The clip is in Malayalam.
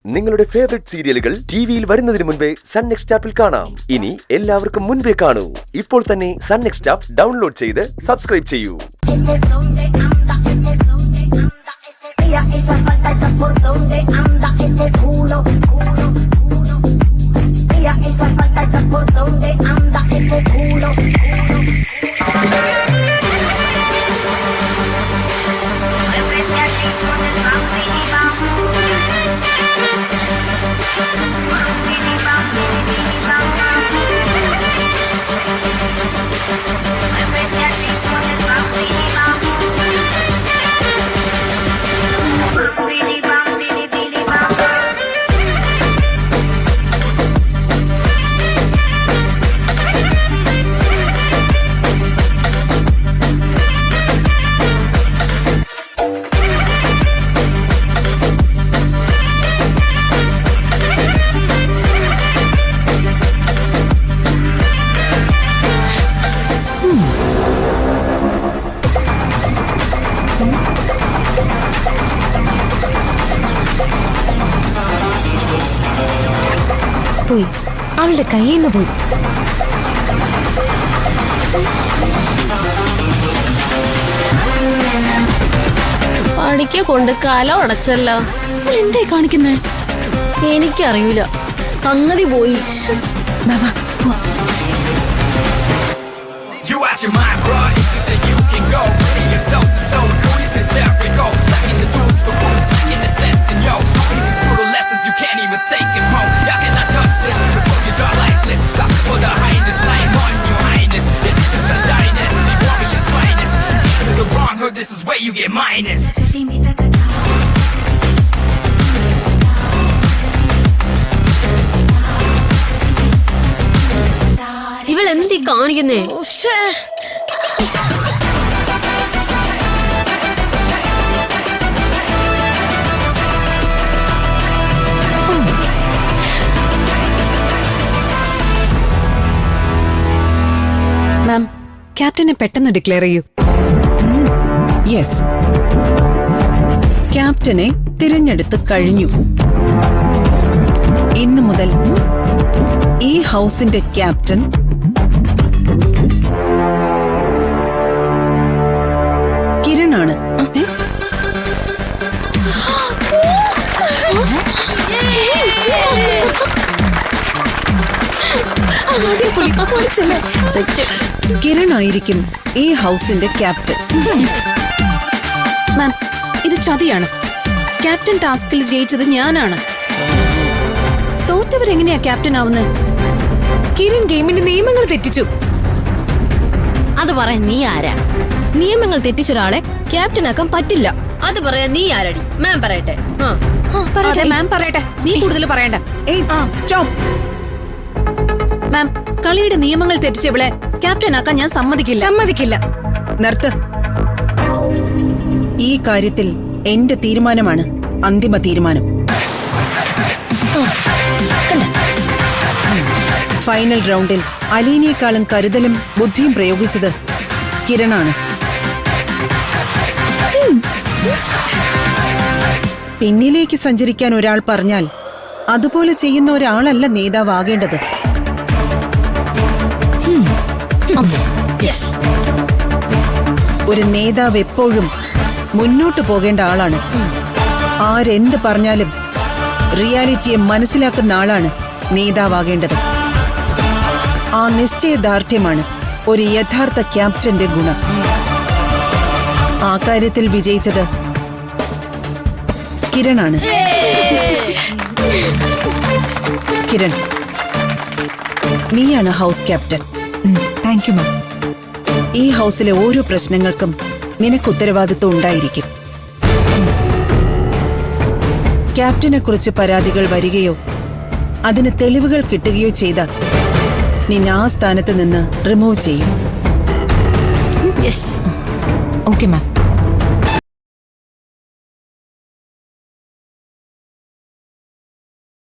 നിങ്ങളുടെ ഫേവറേറ്റ് സീരിയലുകൾ ടിവിയിൽ വരുന്നതിന് മുൻപേ സൺ നെക്സ്റ്റ് ആപ്പിൽ കാണാം. ഇനി എല്ലാവർക്കും മുൻപേ കാണൂ. ഇപ്പോൾ തന്നെ സൺ നെക്സ്റ്റ് ആപ്പ് ഡൗൺലോഡ് ചെയ്ത് സബ്സ്ക്രൈബ് ചെയ്യൂ. പോയി അവളുടെ കയ്യിൽ നിന്ന് പോയി. പഠിക്ക കൊണ്ട് കാലം അടച്ചല്ലോ. എന്തേ കാണിക്കുന്നേ? എനിക്കറിയൂല, സംഗതി പോയി. This is where you get minus. ഇവൾ എന്തീ കാണിക്കുന്നേ? മാം, ക്യാപ്റ്റനെ പെട്ടെന്ന് ഡിക്ലെയർ ചെയ്യൂ. യെസ്, ക്യാപ്റ്റനെ തിരഞ്ഞെടുത്ത് കഴിഞ്ഞു. ഇന്നു മുതൽ ഈ ഹൗസിന്റെ ക്യാപ്റ്റൻ കിരണാണ്. കിരൺ ആയിരിക്കും ഈ ഹൗസിന്റെ ക്യാപ്റ്റൻ. മാം, ഇത് ചതിയാണ്. ക്യാപ്റ്റൻ ടാസ്കിൽ ജയിച്ചത് ഞാനാണ്. തോറ്റവരെങ്ങനെയാ ക്യാപ്റ്റൻ ആവുന്നത്? കിരൺ ഗെയിമിന്റെ നിയമങ്ങൾ തെറ്റിച്ചു. അത് പറയാൻ നീ ആരാ? നിയമങ്ങൾ തെറ്റിച്ച ഒരാളെ ക്യാപ്റ്റൻ ആക്കാൻ പറ്റില്ല. അത് പറയാൻ നീ ആരടി? മാം പറയട്ടെ. മാം പറയട്ടെ, നീ കൂടുതൽ പറയണ്ട. സ്റ്റോപ്പ്. മാം, കളിയുടെ നിയമങ്ങൾ തെറ്റിച്ചവളെ ക്യാപ്റ്റൻ ആക്കാൻ ഞാൻ സമ്മതിക്കില്ല. നിർത്ത്. ഈ കാര്യത്തിൽ എന്റെ തീരുമാനമാണ് അന്തിമ തീരുമാനം. ഫൈനൽ റൗണ്ടിൽ അലീനയെക്കാളും കരുതലും ബുദ്ധിയും പ്രയോഗിച്ചത് കിരണാണ്. പിന്നിലേക്ക് സഞ്ചരിക്കാൻ ഒരാൾ പറഞ്ഞാൽ അതുപോലെ ചെയ്യുന്ന ഒരാളല്ല നേതാവാകേണ്ടത്. ഒരു നേതാവ് എപ്പോഴും മുന്നോട്ട് പോകേണ്ട ആളാണ്. ആരെന്ത് പറഞ്ഞാലും റിയാലിറ്റിയെ മനസ്സിലാക്കുന്ന ആളാണ് നേതാവാകേണ്ടത്. ആ നിശ്ചയദാർഢ്യമാണ് ഒരു യഥാർത്ഥ ക്യാപ്റ്റന്റെ ഗുണം. ആ കാര്യത്തിൽ വിജയിച്ചത് കിരണാണ്. കിരൺ, നീയാണ് house captain. Thank you ma'am. ഈ ഹൗസിലെ ഓരോ പ്രശ്നങ്ങൾക്കും നിനക്ക് ഉത്തരവാദിത്വം ഉണ്ടായിരിക്കും. ക്യാപ്റ്റനെ കുറിച്ച് പരാതികൾ വരികയോ അതിന് തെളിവുകൾ കിട്ടുകയോ ചെയ്താൽ നിന്നെ ആ സ്ഥാനത്ത് നിന്ന് റിമൂവ് ചെയ്യും. Okay ma'am.